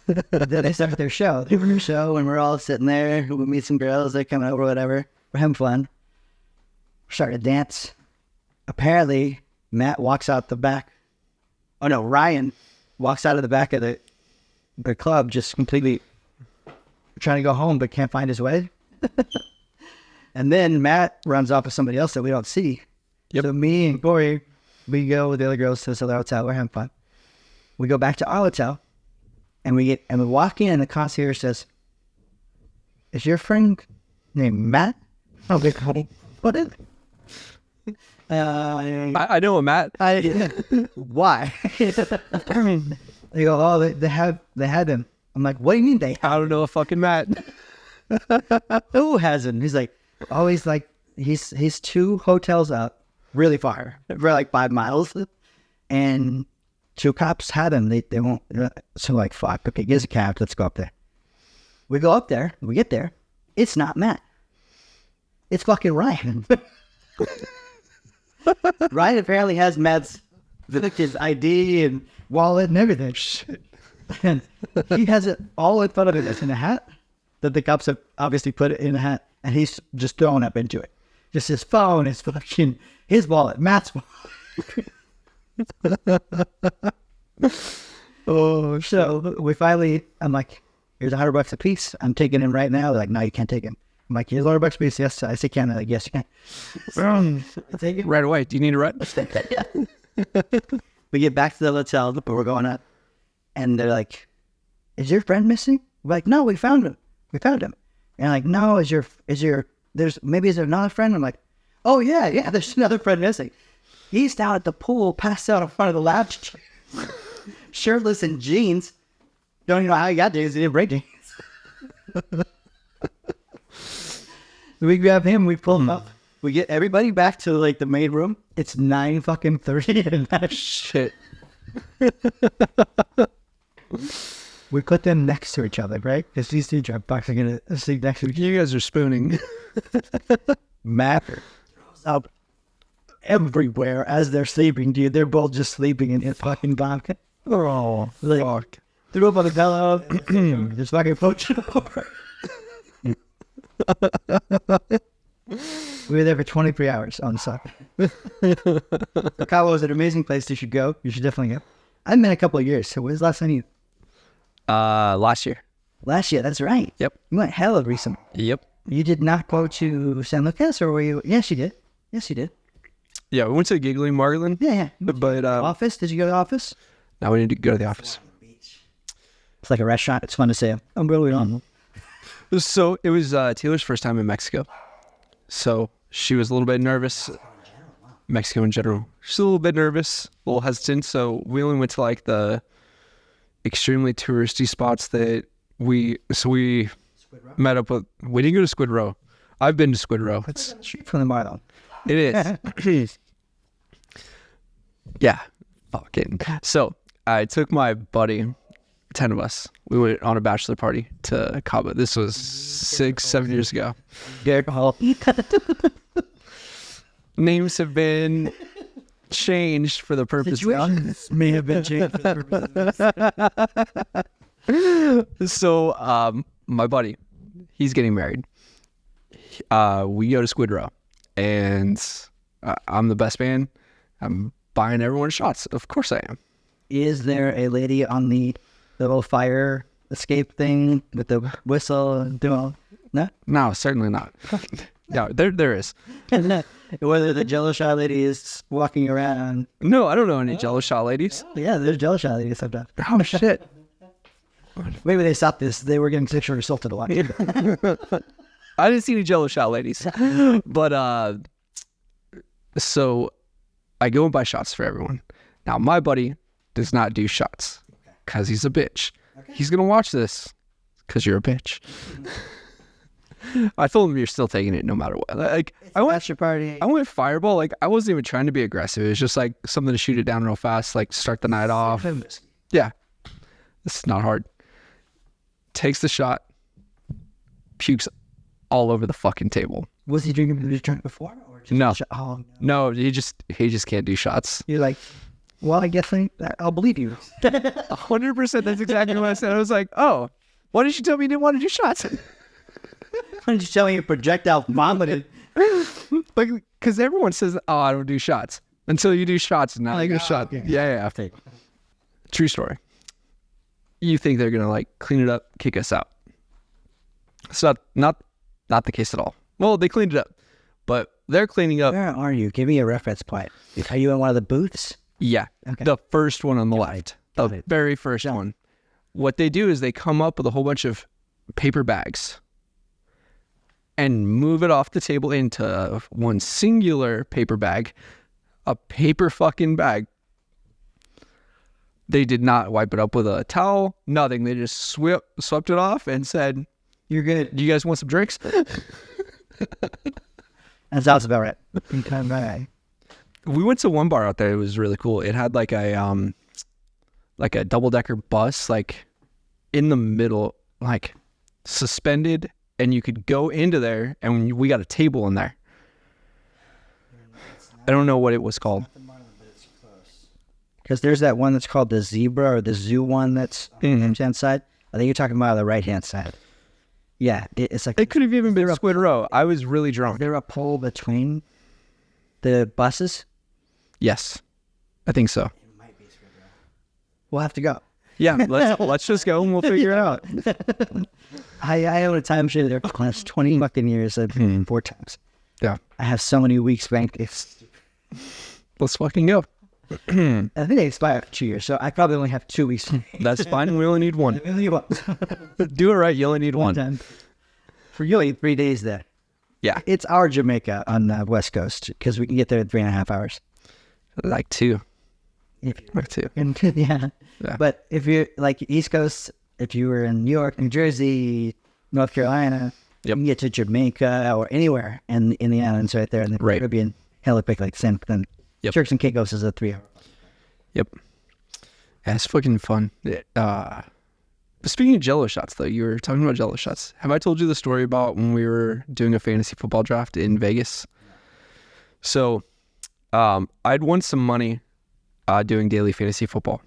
Then they start their show. They run their show, and we're all sitting there. We meet some girls. They're coming over, whatever. We're having fun. We're starting to dance. Apparently, Matt walks out the back. Oh, no, Ryan walks out of the back of the club just completely trying to go home but can't find his way. And then Matt runs off with somebody else that we don't see. Yep. So me and Corey, we go with the other girls to this other hotel. We're having fun. We go back to our hotel, and we walk in, and the concierge says, "Is your friend named Matt?" Oh, what is it? I know a Matt. Why? They go, oh, they had him. I'm like, what do you mean they? I don't know a fucking Matt. Who has him? He's like, oh, he's 2 hotels up, really far, for like 5 miles, and 2 cops had him. They won't. So like, fuck. Okay, here's a cab. Let's go up there. We go up there. We get there. It's not Matt. It's fucking Ryan. Ryan apparently has Matt's his ID and wallet and everything. Shit. And he has it all in front of him. It's in a hat that the cops have obviously put it in a hat, and he's just throwing up into it. Just his phone, his wallet, Matt's wallet. Oh, so we finally, I'm like, here's $100 a piece. I'm taking him right now. They're like, no, you can't take him. I'm like, here's $100 a piece. Yes, I say can. They're like, yes, you can. I take him. Right away. Do you need a ride? We get back to the hotel, but we're going up. And they're like, is your friend missing? We're like, no, we found him. We found him. And like, no, is there another friend? I'm like, oh yeah, there's another friend missing. He's down at the pool, passed out in front of the lounge chair. Shirtless in jeans. Don't even know how he got there because he didn't break jeans. We grab him, we pull him up. We get everybody back to like the main room. It's 9:30 and Shit. we put them next to each other, right? Because these two drop boxes are gonna sleep next to each other. You guys are spooning. Matt throws up everywhere as they're sleeping, dude. They're both just sleeping in his fucking vodka. Oh, Like, fuck. threw up on the pillow. Just fucking poached over. We were there for 23 hours on Sunday. Cabo is an amazing place. You should go. You should definitely go. I haven't been in a couple of years. So when's the last time you? Last year. Last year. That's right. Yep. You went hella recent. Yep. You did not go to San Lucas, or were you? Yes, you did. Yes, you did. Yeah, we went to Giggling Marlin. Yeah. But Office? Did you go to the office? now we need to go to the office. It's like a restaurant. It's fun to say. I'm really on. So it was Taylor's first time in Mexico. So she was a little bit nervous. Mexico in general. She's a little bit nervous, a little hesitant. So we only went to like the extremely touristy spots that we met up with. We didn't go to Squid Row. I've been to Squid Row. It's Street from the Marlon. It is. Yeah. Fucking. So I took my buddy, 10 of us. We went on a bachelor party to Cabo. This was 6-7 years ago. Derek Hall. Names have been changed for the purpose. Situations may have been changed for the purpose. So, my buddy, he's getting married. We go to Squid Row, and I'm the best man. I'm buying everyone shots. Of course I am. Is there a lady on the little fire escape thing with the whistle and do all? No? No, certainly not. No, there is. Whether the Jello shot lady is walking around. No, I don't know any Jello shot ladies. Yeah, there's Jello shot ladies sometimes. Oh, shit. Maybe they stopped this. They were getting sexually assaulted a lot. I didn't see any Jello shot ladies. But, so I go and buy shots for everyone. Now, my buddy does not do shots because he's a bitch. Okay. He's going to watch this because you're a bitch. I told him you're still taking it no matter what. Like, I went fireball. Like, I wasn't even trying to be aggressive. It was just like something to shoot it down real fast, like start the night off. Yeah. It's not hard. Takes the shot, pukes all over the fucking table. Was he drinking? Did he drink before? Or just No. Oh, no. He just can't do shots. You're like, well, I guess I'll believe you. 100%. That's exactly what I said. I was like, oh, why didn't you tell me you didn't want to do shots? Why didn't you tell me you projectile vomited? Like, because everyone says, oh, I don't do shots until you do shots. And now like a shot. Okay. Yeah. True story. You think they're gonna like clean it up, kick us out? It's not the case at all. Well, they cleaned it up, but they're cleaning up. Where are you? Give me a reference point. Are you in one of the booths? Yeah, okay. The first one on the left, the very first one. What they do is they come up with a whole bunch of paper bags and move it off the table into one singular paper bag, a paper fucking bag. They did not wipe it up with a towel, nothing. They just swept it off and said, "You're good. Do you guys want some drinks?" That sounds about right. Okay. We went to one bar out there. It was really cool. It had like a double-decker bus, like in the middle, like suspended, and you could go into there, and we got a table in there. I don't know what it was called. Because there's that one that's called the Zebra or the Zoo one that's on the left-hand side. I think you're talking about the right-hand side. Yeah, it's like It could have even been Squid Row. I was really drunk. is there a pole between the buses? Yes, I think so. We'll have to go. Yeah, let's just go and we'll figure it out. I own a timeshare there for the last 20 fucking years. I've been 4 times. Yeah, I have so many weeks banked. It's let's fucking go. I think they expire after 2 years, so I probably only have 2 weeks. That's fine. We only need one. I only want Do it right. You only need one one. time. For you, only 3 days there. Yeah, It's our Jamaica on the West Coast because we can get there in 3.5 hours. like 2. If you Like 2. yeah. Yeah. But if you're like East Coast, if you were in New York, New Jersey, North Carolina, you Yep. can get to Jamaica or anywhere in the islands right there in the Right. Caribbean. Hella quick, like San then Yep. Turks and Caicos is a 3 hour. Yep. Yeah, it's fucking fun. But speaking of Jello shots, though, you were talking about Jello shots. Have I told you the story about when we were doing a fantasy football draft in Vegas? So, I'd won some money doing daily fantasy football,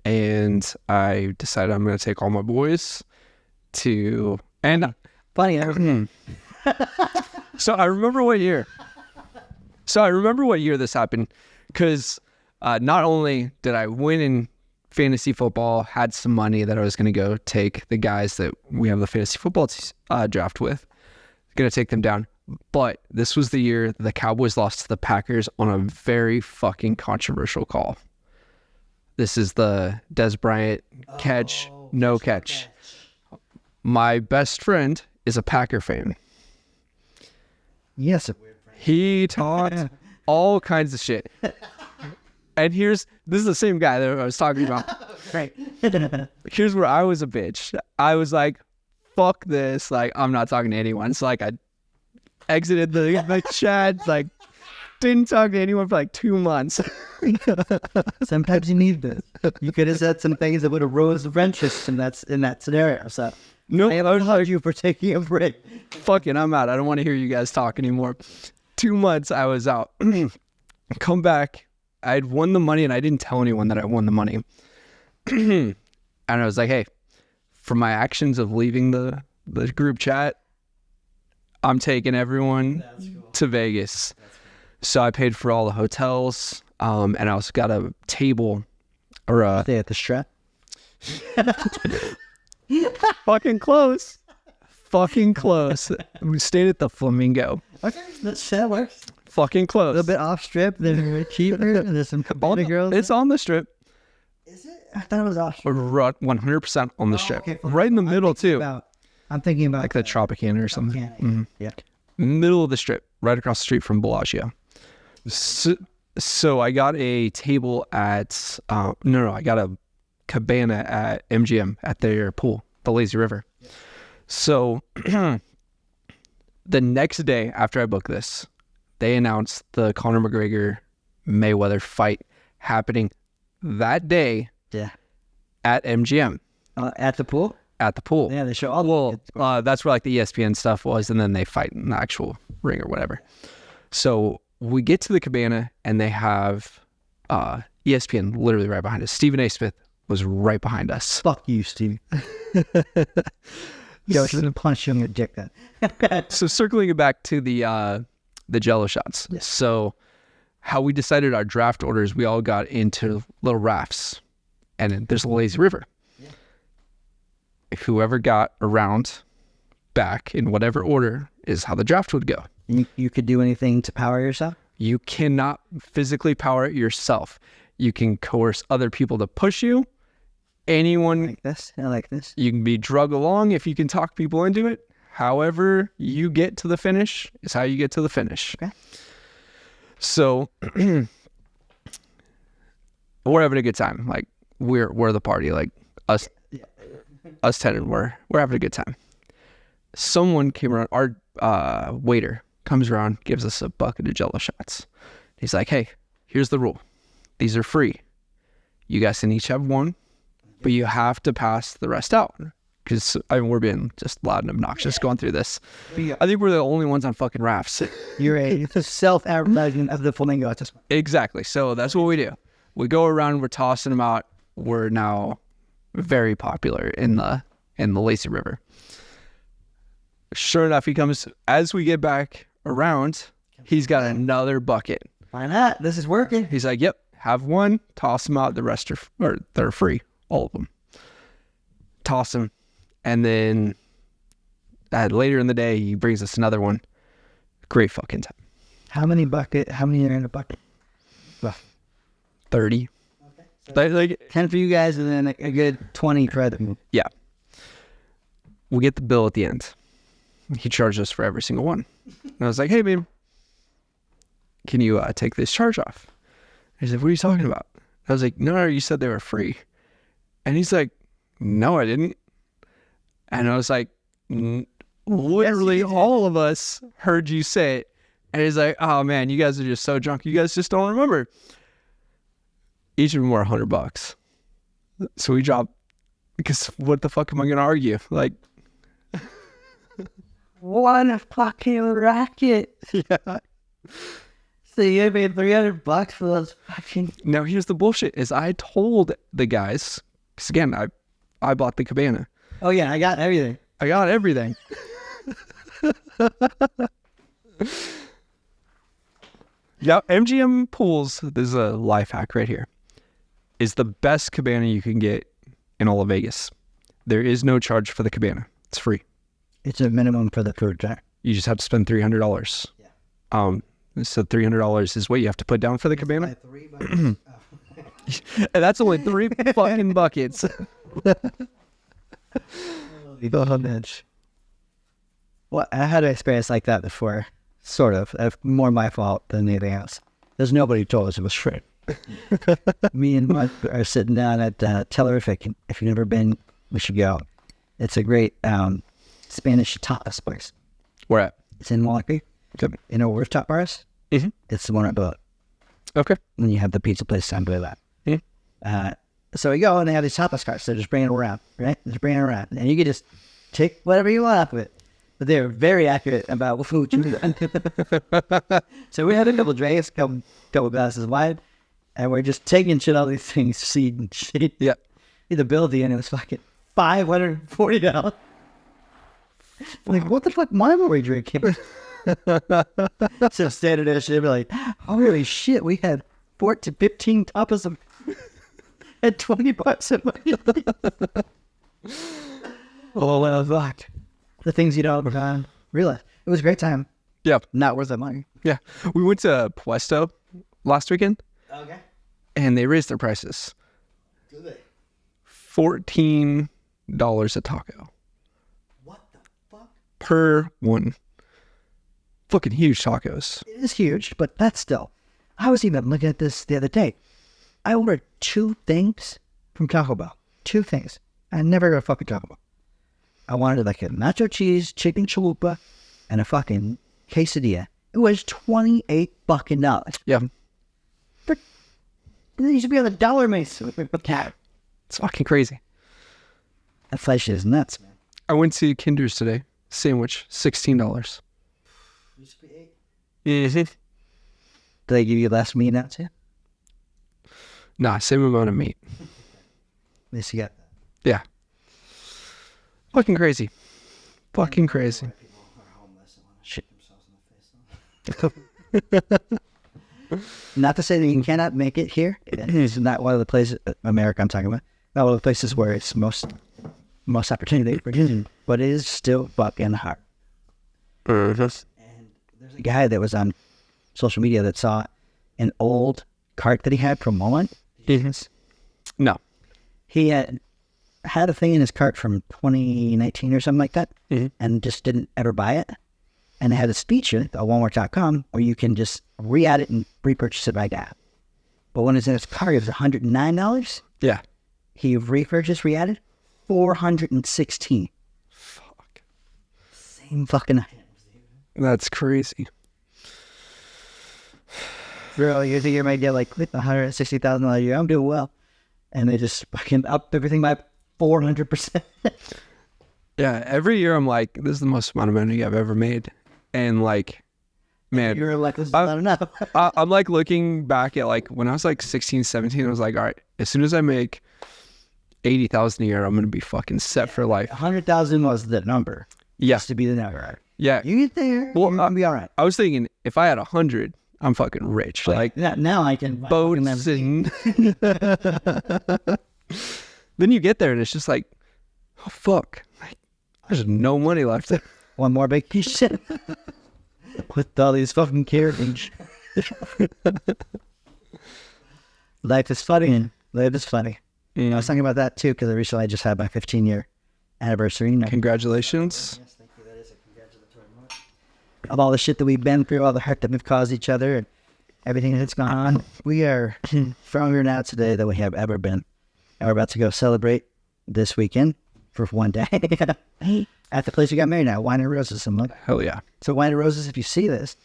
and I decided I'm going to take all my boys to and. Funny, So I remember what year. This happened, because not only did I win in fantasy football, had some money that I was going to go take the guys that we have the fantasy football draft with, going to take them down. But this was the year the Cowboys lost to the Packers on a very fucking controversial call. This is the Des Bryant catch, no catch. My best friend is a Packer fan. yes. He taught all kinds of shit. And this is the same guy that I was talking about. Right. Here's where I was a bitch. I was like, fuck this. Like, I'm not talking to anyone. So like I exited the chat, like didn't talk to anyone for like 2 months. Sometimes you need this. You could have said some things that would have rose the friendships in that scenario. So Nope. I applaud you for taking a break. Fucking, I'm out. I don't want to hear you guys talk anymore. 2 months I was out. Come back. I'd won the money and I didn't tell anyone that I won the money. And I was like, hey, for my actions of leaving the group chat, I'm taking everyone to Vegas. So I paid for all the hotels, and I also got a table or a Stay at the Strat. fucking close. Fucking close. We stayed at the Flamingo. Okay, that works. Fucking A close. little bit off strip, they're cheaper. There's some Cabana girls. It's on the strip. Is it? I thought it was off. We're 100% on the strip. okay. Right in the middle, too. I'm thinking about Like the Tropicana or something. Mhm. Yeah. Middle of the strip, right across the street from Bellagio. So I got a table at, I got a cabana at MGM at their pool, the Lazy River. So the next day after I booked this, they announced the Conor McGregor Mayweather fight happening that day Yeah. at MGM, At the pool? at the pool. Yeah, they show all Well, that's where like the ESPN stuff was, and then they fight in the actual ring or whatever. So we get to the cabana, and they have ESPN literally right behind us. Stephen A. Smith was right behind us. Fuck you, Steve. Yo, I should have punched you in your dick then. So circling it back to the Jello shots. Yeah. So how we decided our draft orders, we all got into little rafts, and then there's a lazy river. Yeah. If whoever got around back in whatever order is how the draft would go. You could do anything to power yourself? You cannot physically power it yourself. You can coerce other people to push you. Anyone, Like this? I like this. you can be drug along if you can talk people into it. However you get to the finish is how you get to the finish. Okay. So we're having a good time. Like we're the party. Like us 10, we're having a good time. Someone came around, our waiter comes around, gives us a bucket of Jello shots. He's like, hey, here's the rule. These are free. You guys can each have one, but you have to pass the rest out. Because we're being just loud and obnoxious going through this. I think we're the only ones on fucking rafts. You're a self-advertisement of the Flamingo at this point. Exactly. So that's what we do. We go around, we're tossing them out. We're now very popular in the lazy river. Sure enough, he comes as we get back around. He's got another bucket. Why not? This is working. He's like, "Yep, have one. Toss them out. The rest are they're free, all of them. Toss them, and then later in the day, he brings us another one. Great fucking time. How many are in a bucket? 30. Okay. So Like 10 for you guys, and then a good 20 for other people. yeah. We get the bill at the end. He charged us for every single one. And I was like, "Hey, babe, can you take this charge off?" He said, "What are you talking about?" I was like, "No, you said they were free." And he's like, "No, I didn't." And I was like, literally all of us heard you say it. And he's like, "Oh man, you guys are just so drunk. You guys just don't remember." Each of them were $100. So we dropped, because what the fuck am I going to argue? Like, What a fucking racket. yeah. So you paid $300 for those fucking... Now here's the bullshit is I told the guys, because again, I bought the cabana. Oh yeah, I got everything. I got everything. Yeah, MGM Pools, this is a life hack right here, is the best cabana you can get in all of Vegas. There is no charge for the cabana. It's free. It's a minimum for the food, right? You just have to spend $300. Yeah. So $300 is what you have to put down for the cabana. Buy 3 buckets. And that's only 3 fucking buckets. Well, I had an experience like that before, sort of. More my fault than anything else. There's nobody who told us it was free. Me and Mark are sitting down at Tellerific. If you've never been, we should go. It's a great Spanish tapas place. Where at? It's in Wallachie. Yep. You know rooftop bars? Mm-hmm. It's the one above. Okay. And then you have the pizza place down below that. Mm-hmm. So we go and they have these tapas carts. They're just bringing it around, right? Just bringing it around. And you can just take whatever you want off of it. But they're very accurate about what food you want. So we had a couple drinks, couple glasses of wine, and we're just taking shit out of these things, seed and shit. Yeah. The bill at the end, it was fucking $540. Like, what the fuck wine were we drinking? So standing there, shit, be like, holy shit, we had 14 to 15 tapas of at $20 a month. Oh, well, fuck. The things you don't realize. It was a great time. Yeah. Not worth the money. Yeah. We went to Puesto last weekend, Okay. and they raised their prices. Do they? $14 a taco What the fuck? per one. Fucking huge tacos. It is huge, but that's still. I was even looking at this the other day. I ordered 2 things from Taco Bell. 2 things. I never go to fucking Taco Bell. I wanted like a nacho cheese, chicken chalupa, and a fucking quesadilla. It was $28 fucking dollars. Yeah. But you should be on the dollar mace. It's fucking crazy. That flesh is nuts, man. I went to Kinder's today. Sandwich, $16. Used to be 8. Mm-hmm. Do they give you less meat now too? Nah, same amount of meat. At least you got that. Yeah. Fucking crazy. Fucking crazy. People are homeless and want to shit themselves in the face. Not to say that you cannot make it here. It's not one of the places, America I'm talking about, not one of the places where it's most opportunity for you, but it is still fucking hard. Mm-hmm. And there's a guy that was on social media that saw an old cart that he had from Walmart. No. He had a thing in his cart from 2019 or something like that, and just didn't ever buy it. And it had a feature at Walmart.com where you can just re-add it and repurchase it right now. But when it's in his cart, it was $109. Yeah. He repurchased, re-added, $416. Fuck. Same fucking item. That's crazy. Bro, you think you might get like $160,000 a year? I'm doing well. And they just fucking up everything by 400%. Yeah, every year I'm like, this is the most amount of money I've ever made. And like, man, You're like, this is not enough. I'm like looking back at like when I was like 16, 17, I was like, all right, as soon as I make 80,000 a year, I'm going to be fucking set for life. 100,000 was the number. Yeah. Just to be the network. Yeah. You get there, Well, you're gonna be all right. I was thinking if I had 100, I'm fucking rich. Like Now I can boats and then you get there and it's just like, oh fuck, like, there's no money left. one more big piece of shit with all these fucking carriage. Life is funny. Life is funny. I was talking about that too because recently I just had my 15-year anniversary. Congratulations. Yes, thank you. That is a congratulatory moment. Of all the shit that we've been through, all the hurt that we've caused each other, and everything that's gone on, we are stronger now today than we have ever been. And we're about to go celebrate this weekend for one day at the place we got married now, Wine and Roses. Hell yeah. So Wine and Roses, if you see this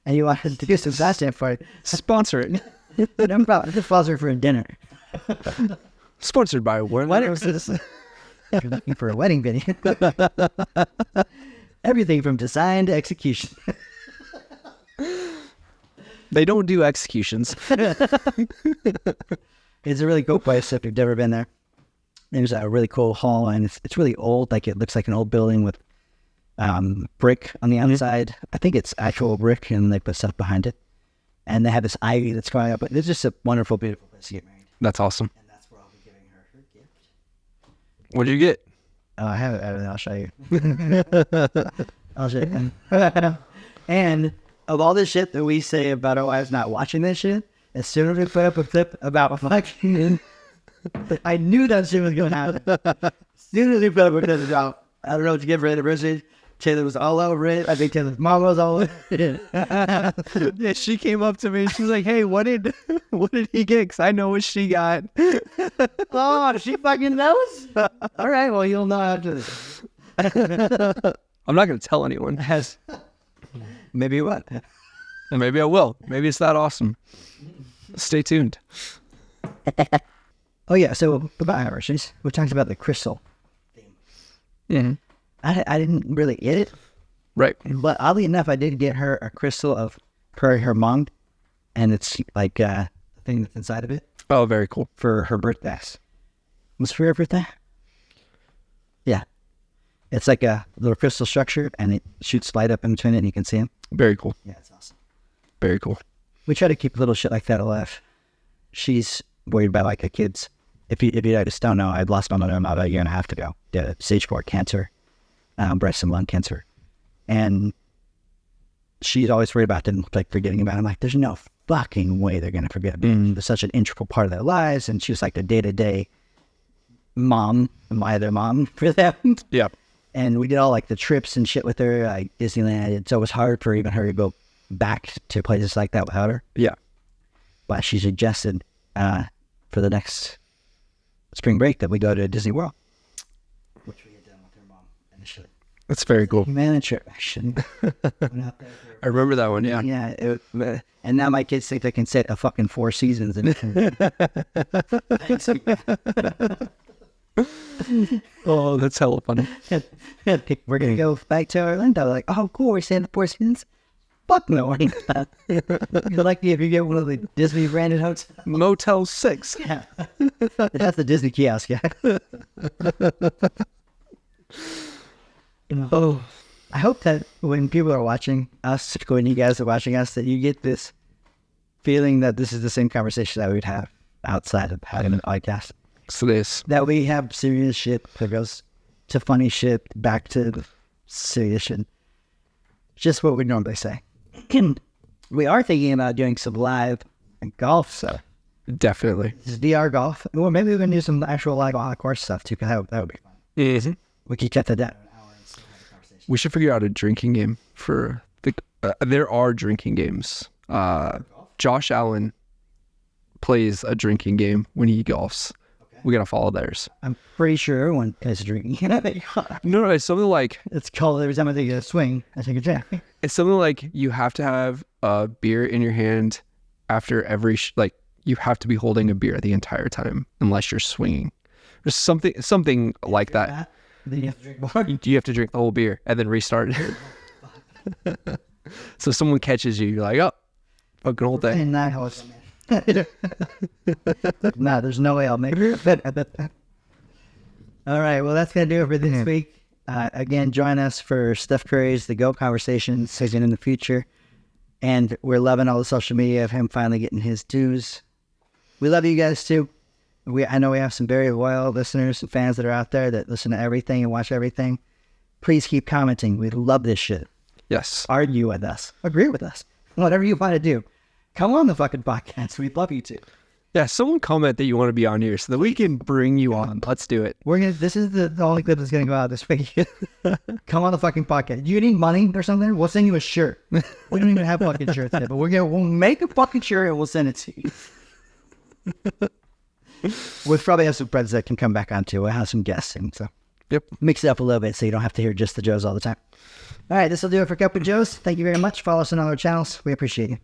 and you wanted to do some side for it, Sponsor it. no problem. Just sponsor for a dinner. Sponsored by Wine Wine and and Roses. If you're looking for a wedding video, everything from design to execution. They don't do executions. It's a really cool place if you've never been there. There's a really cool hall, and it's really old. Like, it looks like an old building with brick on the outside. I think it's actual brick and they put stuff behind it. And they have this ivy that's growing up. But it's just a wonderful, beautiful place to get married. That's awesome. And that's where I'll be giving her gift. What did you get? Oh, I have it. I'll show you. I'll show you. And of all this shit that we say about our wives not watching this shit, as soon as we put up a clip about fucking, I knew that shit was going to happen. As soon as we put up a clip about, I don't know what to give for anniversary, Taylor was all over it. I think Taylor's mom was all over it. Yeah, she came up to me and she was like, "Hey, what did he get? Because I know what she got." Oh, she fucking knows? All right, well, you'll know after this. I'm not gonna tell anyone. Maybe what? And maybe I will. Maybe it's that awesome. Stay tuned. Oh, yeah, so about anniversaries, we talked about the crystal. Mm-hmm. I didn't really get it. Right. But oddly enough, I did get her a crystal of her mom, and it's like a thing that's inside of it Oh, very cool. for her birthday. Was it for her birthday? Yeah. It's like a little crystal structure, and it shoots light up in between it, and you can see them. Very cool. Yeah, it's awesome. Very cool. We try to keep little shit like that alive. She's worried about like her kids. If you just don't know, I lost my mother about a year and a half ago. Stage 4 cancer, breast and lung cancer. And she's always worried about them, like, forgetting about it. I'm like, there's no fucking way they're going to forget me. They're such an integral part of their lives. And she was like the day-to-day mom, my other mom for them. Yeah. And we did all like the trips and shit with her, like Disneyland. And so it was hard for even her to go back to places like that without her. Yeah. But she suggested for the next spring break that we go to Disney World, which we had done with her mom initially. That's very cool. Manager action. I remember that one. Yeah. Yeah. And now my kids think they can sit a fucking 4 seasons. And Oh, that's hella funny. we're going to go back to Orlando. Like, oh, cool. We're staying at the 4 seasons. Fuck no. You're like if you get one of the Disney branded hotels. Motel 6. Yeah. That's the Disney kiosk, yeah. Oh. I hope that when people are watching us, when you guys are watching us, that you get this feeling that this is the same conversation that we would have outside of having an podcast. So this. That we have serious shit that goes to funny shit, back to serious shit. Just what we normally say. We are thinking about doing some live golf stuff. Definitely. This is VR golf. Or maybe we can do some actual live course stuff too, because that would be fun. Mm-hmm. We could get that down. We should figure out a drinking game for the. There are drinking games. Josh Allen plays a drinking game when he golfs. Okay. We gotta follow theirs. I'm pretty sure everyone is drinking. No, it's something like It's called every time I take a swing, I take a drink. it's something like you have to have a beer in your hand after every you have to be holding a beer the entire time unless you're swinging. There's something like that. Then you have to drink more. You have to drink the whole beer and then restart. So someone catches you, you're like, oh, fucking whole thing. And that was, nah, there's no way I'll make it. All right, well, that's going to do it for this week. Again, join us for Steph Curry's The Go conversation season in the future. And we're loving all the social media of him finally getting his dues. We love you guys too. I know we have some very loyal listeners and fans that are out there that listen to everything and watch everything. Please keep commenting. We love this shit. Yes. Argue with us. Agree with us. Whatever you want to do. Come on the fucking podcast. We'd love you to. Yeah, someone comment that you want to be on here so that we can bring you on. Let's do it. This is the only clip that's gonna go out this week. Come on the fucking podcast. You need money or something? We'll send you a shirt. We don't even have fucking shirts yet, but we'll make a fucking shirt and we'll send it to you. We'll probably have some friends that can come back on too. We'll have some guests and so mix it up a little bit so you don't have to hear just the Joes all the time. All right, this will do it for Cup with Joes. Thank you very much. Follow us on all our channels. We appreciate you.